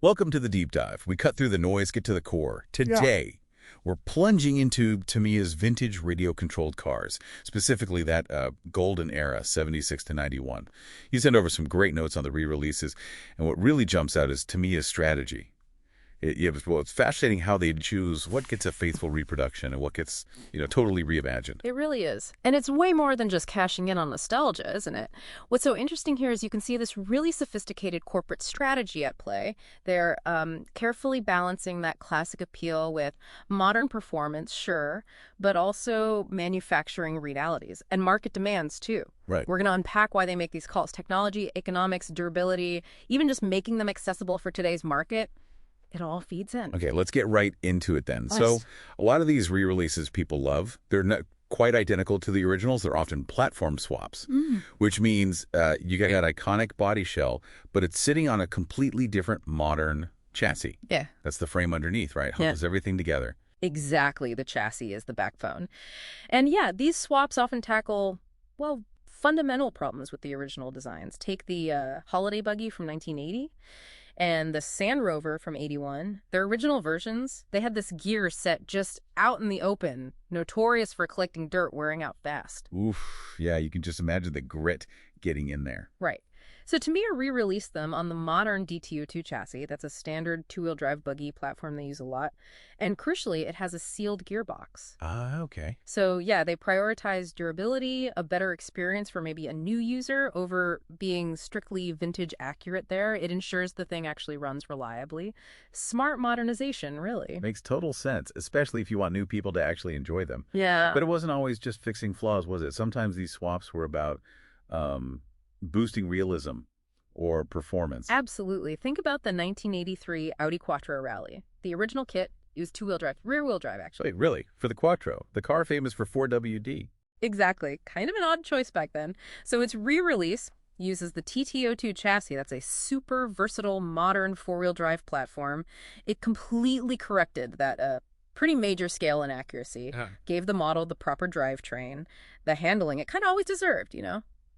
Welcome to the deep dive. We cut through the noise, get to the core. Yeah. Today, we're plunging into Tamiya's vintage radio-controlled cars, specifically that golden era, 76 to 91. You sent over some great notes on the re-releases, and what really jumps out is Tamiya's strategy. It's fascinating how they choose what gets a faithful reproduction and what gets, totally reimagined. It really is. And it's way more than just cashing in on nostalgia, isn't it? What's so interesting here is you can see this really sophisticated corporate strategy at play. They're carefully balancing that classic appeal with modern performance, sure, but also manufacturing realities and market demands, too. Right. We're going to unpack why they make these calls. Technology, economics, durability, even just making them accessible for today's market. It all feeds in. Okay, let's get right into it then. Nice. So a lot of these re-releases people love. They're not quite identical to the originals. They're often platform swaps, which means you got that iconic body shell, but it's sitting on a completely different modern chassis. Yeah. That's the frame underneath, right? Holds everything together. Exactly. The chassis is the backbone. And yeah, these swaps often tackle, well, fundamental problems with the original designs. Take the Holiday Buggy from 1980. And the Sand Rover from 81, their original versions, they had this gear set just out in the open, notorious for collecting dirt wearing out fast. Oof, yeah, you can just imagine the grit getting in there. Right. So Tamiya re-released them on the modern DTO2 chassis. That's a standard two-wheel drive buggy platform they use a lot. And crucially, it has a sealed gearbox. Ah, okay. So yeah, they prioritize durability, a better experience for maybe a new user over being strictly vintage accurate there. It ensures the thing actually runs reliably. Smart modernization, really. Makes total sense, especially if you want new people to actually enjoy them. Yeah. But it wasn't always just fixing flaws, was it? Sometimes these swaps were about boosting realism or performance. Absolutely. Think about the 1983 Audi Quattro Rally. The original kit, it was two-wheel drive, rear-wheel drive, actually. Wait, really? For the Quattro? The car famous for 4WD? Exactly. Kind of an odd choice back then. So its re-release uses the TTO2 chassis. That's a super versatile, modern four-wheel drive platform. It completely corrected that pretty major scale inaccuracy, gave the model the proper drivetrain, the handling it kind of always deserved,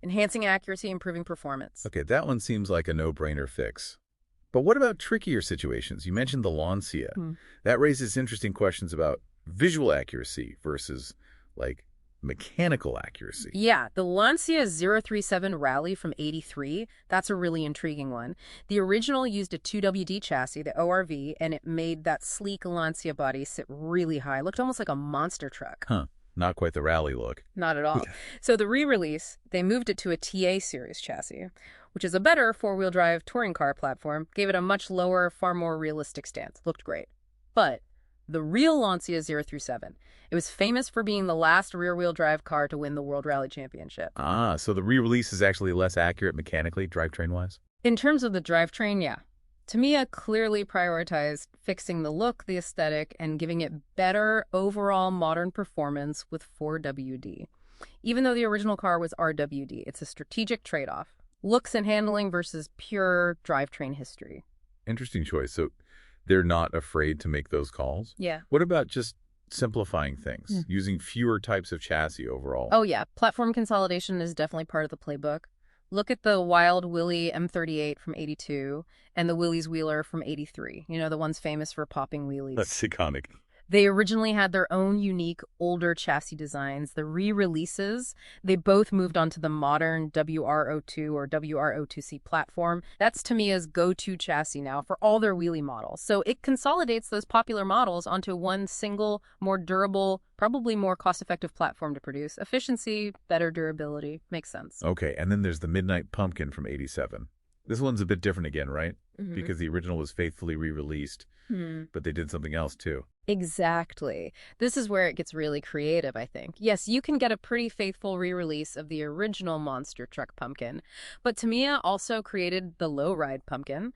enhancing accuracy, improving performance. Okay, that one seems like a no-brainer fix. But what about trickier situations? You mentioned the Lancia. That raises interesting questions about visual accuracy versus, mechanical accuracy. Yeah, the Lancia 037 Rally from 83, that's a really intriguing one. The original used a 2WD chassis, the ORV, and it made that sleek Lancia body sit really high. It looked almost like a monster truck. Huh. Not quite the rally look. Not at all. So the re-release, they moved it to a TA series chassis, which is a better four-wheel drive touring car platform, gave it a much lower, far more realistic stance. Looked great. But the real Lancia 037, it was famous for being the last rear-wheel drive car to win the World Rally Championship. Ah, so the re-release is actually less accurate mechanically, drivetrain-wise? In terms of the drivetrain, yeah. Tamiya clearly prioritized fixing the look, the aesthetic, and giving it better overall modern performance with 4WD. Even though the original car was RWD, it's a strategic trade-off. Looks and handling versus pure drivetrain history. Interesting choice. So they're not afraid to make those calls? Yeah. What about just simplifying things, using fewer types of chassis overall? Oh, yeah. Platform consolidation is definitely part of the playbook. Look at the Wild Willie M38 from 82 and the Willys Wheeler from 83. The ones famous for popping wheelies. That's iconic. They originally had their own unique, older chassis designs. The re-releases, they both moved onto the modern WR02 or WR02C platform. That's Tamiya's go-to chassis now for all their wheelie models. So it consolidates those popular models onto one single, more durable, probably more cost-effective platform to produce. Efficiency, better durability. Makes sense. Okay, and then there's the Midnight Pumpkin from 87. This one's a bit different again, right? Because the original was faithfully re-released, but they did something else too. Exactly. This is where it gets really creative, I think. Yes, you can get a pretty faithful re-release of the original monster truck pumpkin, but Tamiya also created the lowride pumpkin.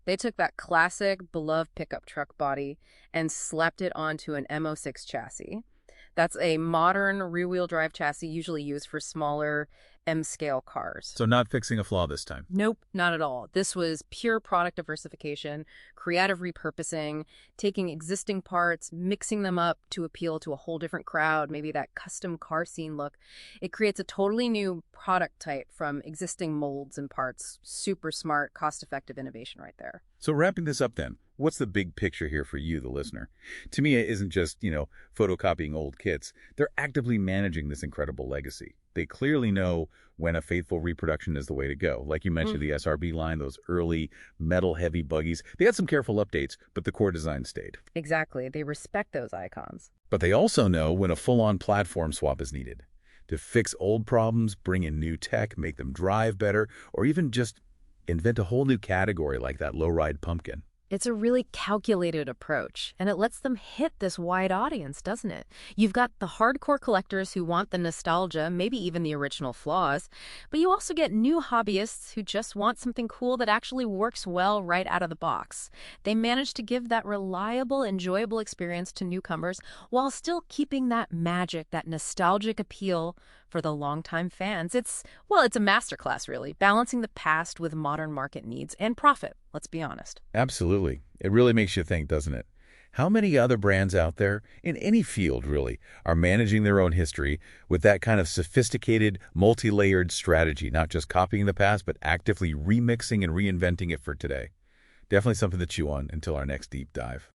They took that classic, beloved pickup truck body and slapped it onto an MO6 chassis. That's a modern rear-wheel drive chassis usually used for smaller M-scale cars. So not fixing a flaw this time. Nope, not at all. This was pure product diversification, creative repurposing, taking existing parts, mixing them up to appeal to a whole different crowd, maybe that custom car scene look. It creates a totally new product type from existing molds and parts. Super smart, cost-effective innovation right there. So wrapping this up then, what's the big picture here for you, the listener? Tamiya isn't just, photocopying old kits. They're actively managing this incredible legacy. They clearly know when a faithful reproduction is the way to go. Like you mentioned, the SRB line, those early metal-heavy buggies. They had some careful updates, but the core design stayed. Exactly. They respect those icons. But they also know when a full-on platform swap is needed. To fix old problems, bring in new tech, make them drive better, or even just invent a whole new category like that low-ride pumpkin. It's a really calculated approach, and it lets them hit this wide audience, doesn't it? You've got the hardcore collectors who want the nostalgia, maybe even the original flaws, but you also get new hobbyists who just want something cool that actually works well right out of the box. They manage to give that reliable, enjoyable experience to newcomers while still keeping that magic, that nostalgic appeal for the longtime fans. It's a masterclass, really, balancing the past with modern market needs and profit, let's be honest. Absolutely. It really makes you think, doesn't it? How many other brands out there, in any field really, are managing their own history with that kind of sophisticated, multi-layered strategy, not just copying the past, but actively remixing and reinventing it for today? Definitely something to chew on until our next deep dive.